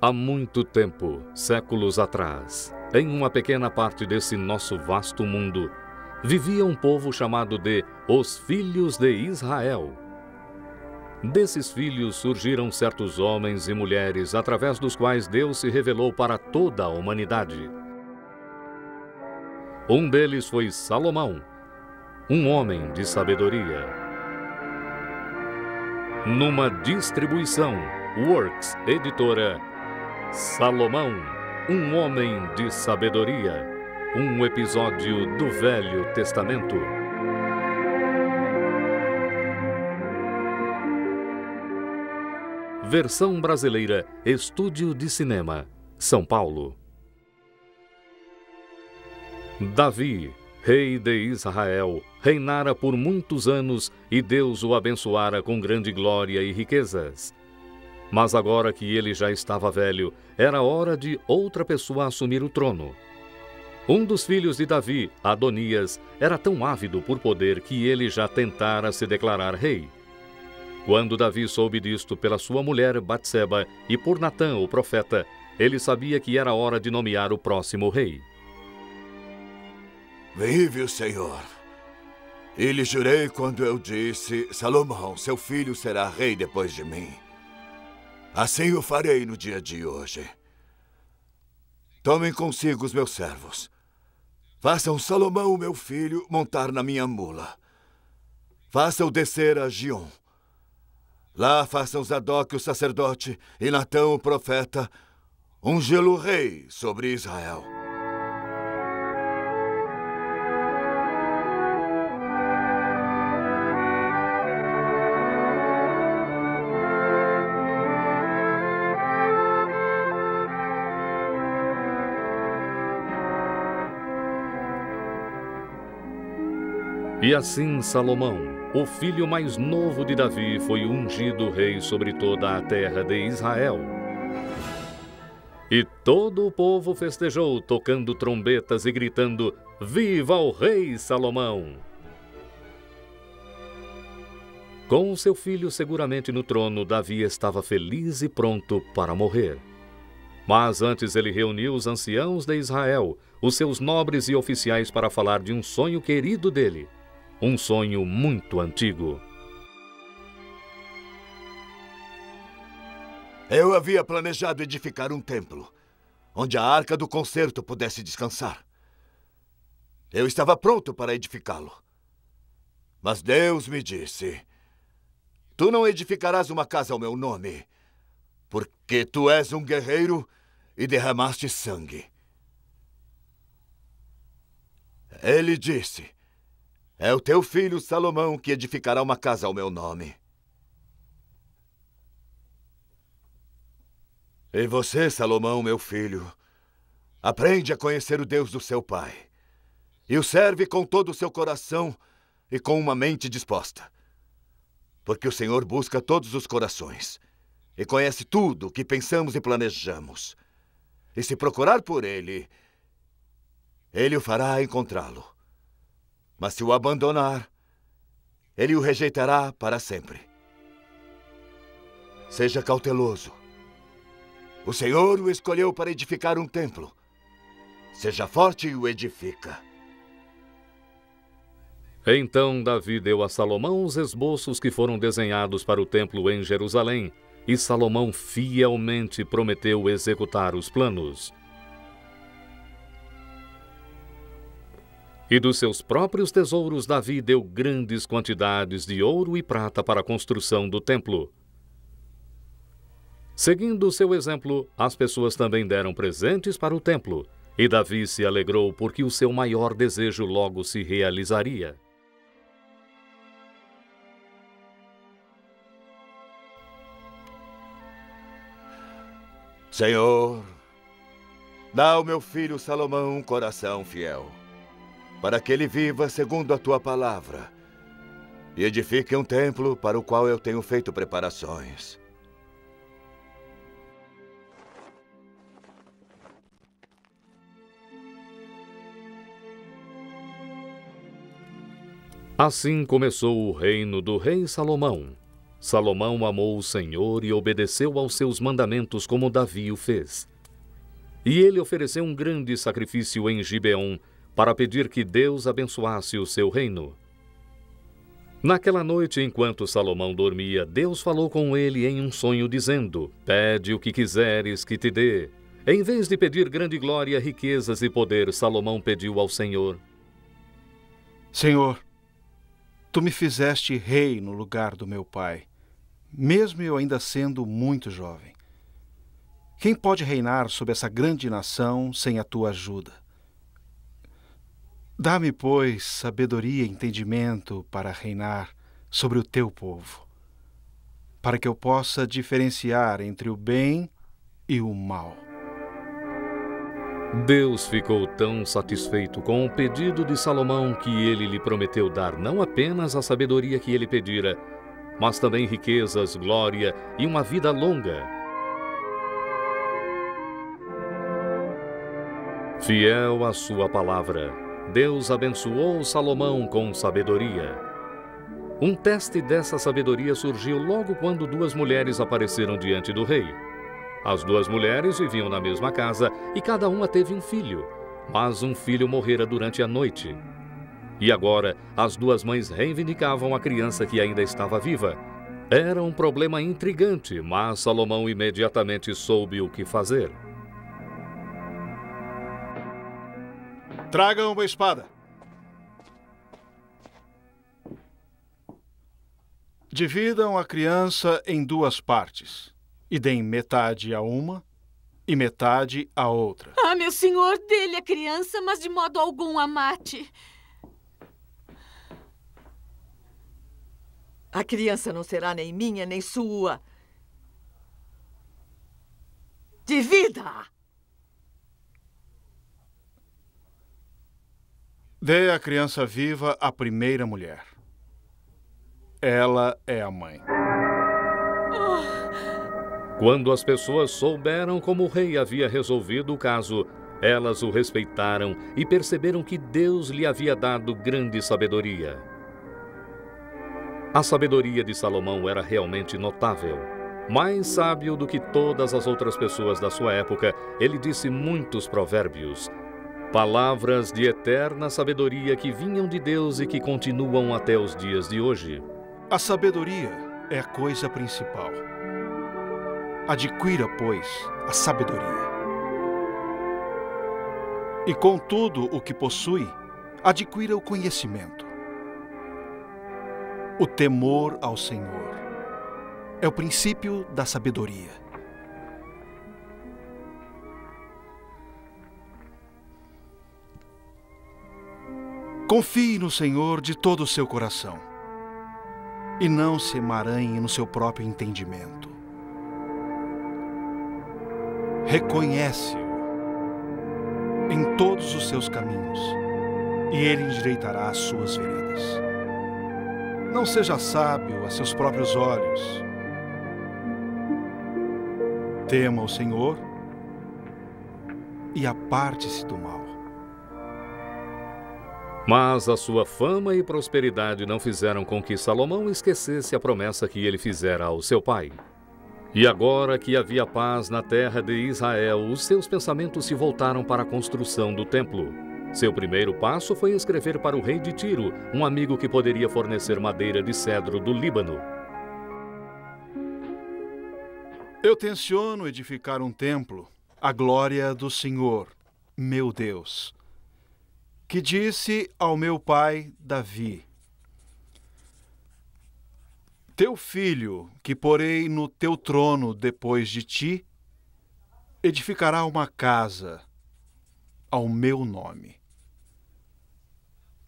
Há muito tempo, séculos atrás, em uma pequena parte desse nosso vasto mundo, vivia um povo chamado de os Filhos de Israel. Desses filhos surgiram certos homens e mulheres através dos quais Deus se revelou para toda a humanidade. Um deles foi Salomão, um homem de sabedoria. Numa distribuição, Works Editora, Salomão, um homem de sabedoria, um episódio do Velho Testamento. Versão brasileira, Estúdio de Cinema, São Paulo. Davi, rei de Israel, reinara por muitos anos e Deus o abençoara com grande glória e riquezas. Mas agora que ele já estava velho, era hora de outra pessoa assumir o trono. Um dos filhos de Davi, Adonias, era tão ávido por poder que ele já tentara se declarar rei. Quando Davi soube disto pela sua mulher Batseba e por Natã, o profeta, ele sabia que era hora de nomear o próximo rei. Vive o Senhor. E lhe jurei quando eu disse: Salomão, seu filho será rei depois de mim. Assim o farei no dia de hoje. Tomem consigo os meus servos. Façam Salomão, meu filho, montar na minha mula. Façam-o descer a Giom. Lá façam Zadok, o sacerdote, e Natã, o profeta, ungê-lo rei sobre Israel. E assim Salomão, o filho mais novo de Davi, foi ungido rei sobre toda a terra de Israel. E todo o povo festejou, tocando trombetas e gritando: Viva o rei Salomão! Com o seu filho seguramente no trono, Davi estava feliz e pronto para morrer. Mas antes ele reuniu os anciãos de Israel, os seus nobres e oficiais, para falar de um sonho querido dele. Um sonho muito antigo. Eu havia planejado edificar um templo, onde a arca do concerto pudesse descansar. Eu estava pronto para edificá-lo. Mas Deus me disse: Tu não edificarás uma casa ao meu nome, porque tu és um guerreiro e derramaste sangue. Ele disse: É o teu filho Salomão que edificará uma casa ao meu nome. E você, Salomão, meu filho, aprende a conhecer o Deus do seu pai e o serve com todo o seu coração e com uma mente disposta. Porque o Senhor busca todos os corações e conhece tudo o que pensamos e planejamos. E se procurar por Ele o fará encontrá-lo. Mas se o abandonar, Ele o rejeitará para sempre. Seja cauteloso. O Senhor o escolheu para edificar um templo. Seja forte e o edifica. Então Davi deu a Salomão os esboços que foram desenhados para o templo em Jerusalém, e Salomão fielmente prometeu executar os planos. E dos seus próprios tesouros, Davi deu grandes quantidades de ouro e prata para a construção do templo. Seguindo o seu exemplo, as pessoas também deram presentes para o templo, e Davi se alegrou porque o seu maior desejo logo se realizaria. Senhor, dá ao meu filho Salomão um coração fiel, para que ele viva segundo a tua palavra e edifique um templo para o qual eu tenho feito preparações. Assim começou o reino do rei Salomão. Salomão amou o Senhor e obedeceu aos seus mandamentos como Davi o fez. E ele ofereceu um grande sacrifício em Gibeon para pedir que Deus abençoasse o seu reino. Naquela noite, enquanto Salomão dormia, Deus falou com ele em um sonho, dizendo: Pede o que quiseres que te dê. Em vez de pedir grande glória, riquezas e poder, Salomão pediu ao Senhor: Senhor, tu me fizeste rei no lugar do meu pai, mesmo eu ainda sendo muito jovem. Quem pode reinar sobre essa grande nação sem a tua ajuda? Dá-me, pois, sabedoria e entendimento para reinar sobre o teu povo, para que eu possa diferenciar entre o bem e o mal. Deus ficou tão satisfeito com o pedido de Salomão que ele lhe prometeu dar não apenas a sabedoria que ele pedira, mas também riquezas, glória e uma vida longa. Fiel à sua palavra, Deus abençoou Salomão com sabedoria. Um teste dessa sabedoria surgiu logo quando duas mulheres apareceram diante do rei. As duas mulheres viviam na mesma casa e cada uma teve um filho, mas um filho morrera durante a noite. E agora as duas mães reivindicavam a criança que ainda estava viva. Era um problema intrigante, mas Salomão imediatamente soube o que fazer. Tragam uma espada. Dividam a criança em duas partes e deem metade a uma e metade a outra. Ah, meu senhor, dê-lhe a criança, mas de modo algum a mate. A criança não será nem minha, nem sua. Divida-a! Dê a criança viva à primeira mulher. Ela é a mãe. Quando as pessoas souberam como o rei havia resolvido o caso, elas o respeitaram e perceberam que Deus lhe havia dado grande sabedoria. A sabedoria de Salomão era realmente notável. Mais sábio do que todas as outras pessoas da sua época, ele disse muitos provérbios. Palavras de eterna sabedoria que vinham de Deus e que continuam até os dias de hoje. A sabedoria é a coisa principal. Adquira, pois, a sabedoria. E com tudo o que possui, adquira o conhecimento. O temor ao Senhor é o princípio da sabedoria. Confie no Senhor de todo o seu coração e não se emaranhe no seu próprio entendimento. Reconhece-o em todos os seus caminhos e ele endireitará as suas veredas. Não seja sábio a seus próprios olhos. Tema o Senhor e aparte-se do mal. Mas a sua fama e prosperidade não fizeram com que Salomão esquecesse a promessa que ele fizera ao seu pai. E agora que havia paz na terra de Israel, os seus pensamentos se voltaram para a construção do templo. Seu primeiro passo foi escrever para o rei de Tiro, um amigo que poderia fornecer madeira de cedro do Líbano. Eu tenciono edificar um templo à glória do Senhor, meu Deus, que disse ao meu pai Davi: Teu filho, que porei no teu trono depois de ti, edificará uma casa ao meu nome.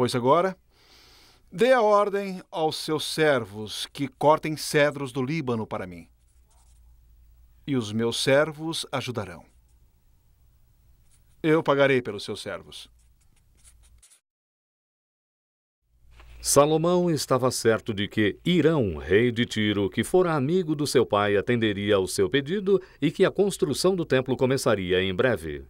Pois agora, dê a ordem aos seus servos que cortem cedros do Líbano para mim, e os meus servos ajudarão. Eu pagarei pelos seus servos. Salomão estava certo de que Hirão, rei de Tiro, que fora amigo do seu pai, atenderia ao seu pedido e que a construção do templo começaria em breve.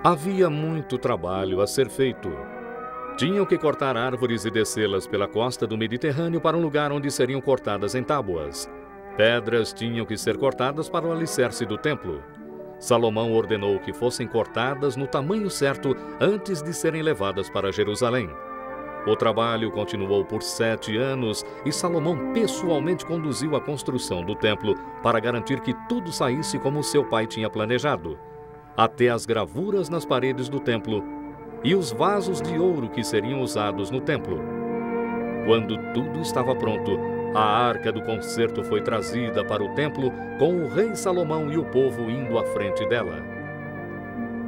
Havia muito trabalho a ser feito. Tinham que cortar árvores e descê-las pela costa do Mediterrâneo para um lugar onde seriam cortadas em tábuas. Pedras tinham que ser cortadas para o alicerce do templo. Salomão ordenou que fossem cortadas no tamanho certo antes de serem levadas para Jerusalém. O trabalho continuou por 7 anos e Salomão pessoalmente conduziu a construção do templo para garantir que tudo saísse como seu pai tinha planejado. Até as gravuras nas paredes do templo e os vasos de ouro que seriam usados no templo. Quando tudo estava pronto, a arca do concerto foi trazida para o templo com o rei Salomão e o povo indo à frente dela.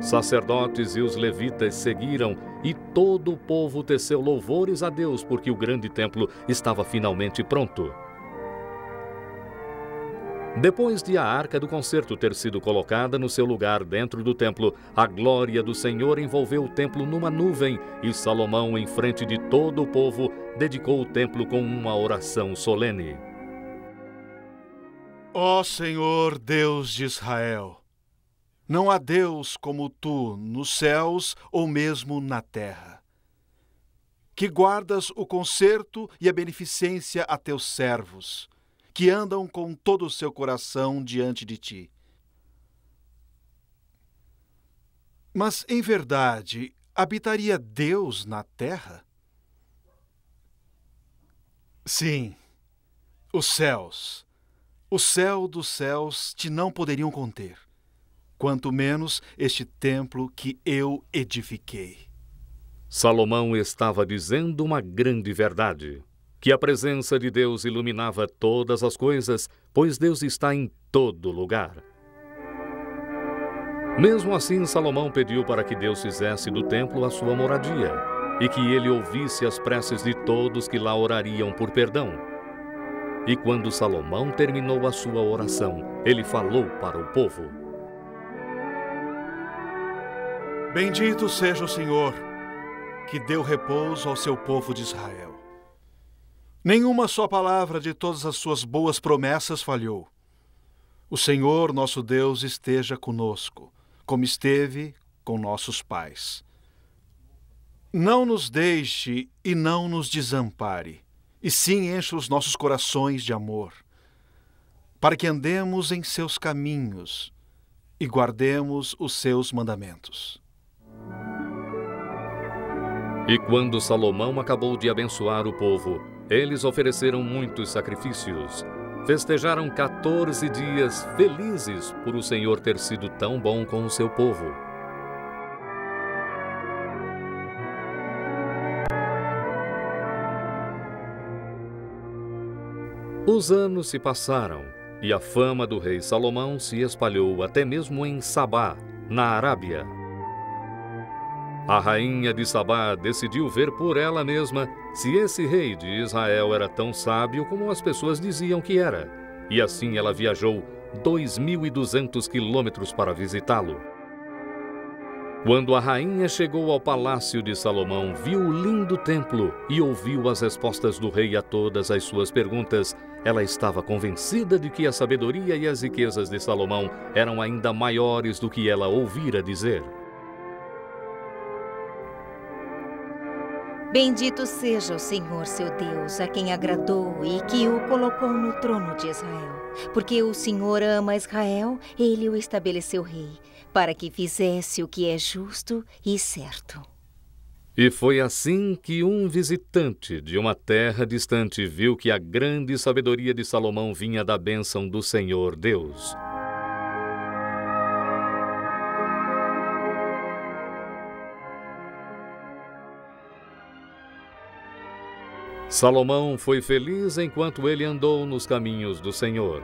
Sacerdotes e os levitas seguiram e todo o povo teceu louvores a Deus porque o grande templo estava finalmente pronto. Depois de a arca do concerto ter sido colocada no seu lugar dentro do templo, a glória do Senhor envolveu o templo numa nuvem e Salomão, em frente de todo o povo, dedicou o templo com uma oração solene. Ó Senhor, Deus de Israel, não há Deus como tu nos céus ou mesmo na terra, que guardas o concerto e a beneficência a teus servos, que andam com todo o seu coração diante de ti. Mas, em verdade, habitaria Deus na terra? Sim, os céus, o céu dos céus te não poderiam conter, quanto menos este templo que eu edifiquei. Salomão estava dizendo uma grande verdade. Que a presença de Deus iluminava todas as coisas, pois Deus está em todo lugar. Mesmo assim, Salomão pediu para que Deus fizesse do templo a sua moradia e que ele ouvisse as preces de todos que lá orariam por perdão. E quando Salomão terminou a sua oração, ele falou para o povo: Bendito seja o Senhor, que deu repouso ao seu povo de Israel. Nenhuma só palavra de todas as suas boas promessas falhou. O Senhor, nosso Deus, esteja conosco, como esteve com nossos pais. Não nos deixe e não nos desampare, e sim encha os nossos corações de amor, para que andemos em seus caminhos e guardemos os seus mandamentos. E quando Salomão acabou de abençoar o povo, eles ofereceram muitos sacrifícios. Festejaram 14 dias felizes por o Senhor ter sido tão bom com o seu povo. Os anos se passaram e a fama do rei Salomão se espalhou até mesmo em Sabá, na Arábia. A rainha de Sabá decidiu ver por ela mesma se esse rei de Israel era tão sábio como as pessoas diziam que era. E assim ela viajou 2.200 quilômetros para visitá-lo. Quando a rainha chegou ao palácio de Salomão, viu o lindo templo e ouviu as respostas do rei a todas as suas perguntas, ela estava convencida de que a sabedoria e as riquezas de Salomão eram ainda maiores do que ela ouvira dizer. Bendito seja o Senhor, seu Deus, a quem agradou e que o colocou no trono de Israel. Porque o Senhor ama Israel, ele o estabeleceu rei, para que fizesse o que é justo e certo. E foi assim que um visitante de uma terra distante viu que a grande sabedoria de Salomão vinha da bênção do Senhor Deus. Salomão foi feliz enquanto ele andou nos caminhos do Senhor.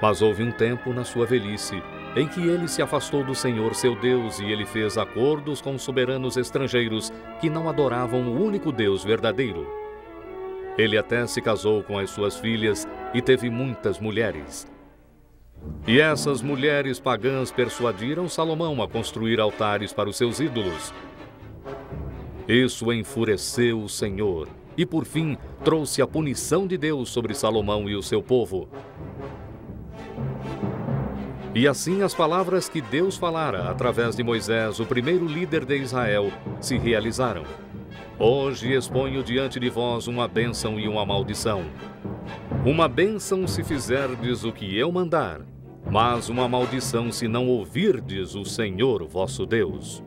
Mas houve um tempo na sua velhice em que ele se afastou do Senhor seu Deus e ele fez acordos com soberanos estrangeiros que não adoravam o único Deus verdadeiro. Ele até se casou com as suas filhas e teve muitas mulheres. E essas mulheres pagãs persuadiram Salomão a construir altares para os seus ídolos. Isso enfureceu o Senhor e, por fim, trouxe a punição de Deus sobre Salomão e o seu povo. E assim as palavras que Deus falara através de Moisés, o primeiro líder de Israel, se realizaram. Hoje exponho diante de vós uma bênção e uma maldição. Uma bênção se fizerdes o que eu mandar, mas uma maldição se não ouvirdes o Senhor vosso Deus.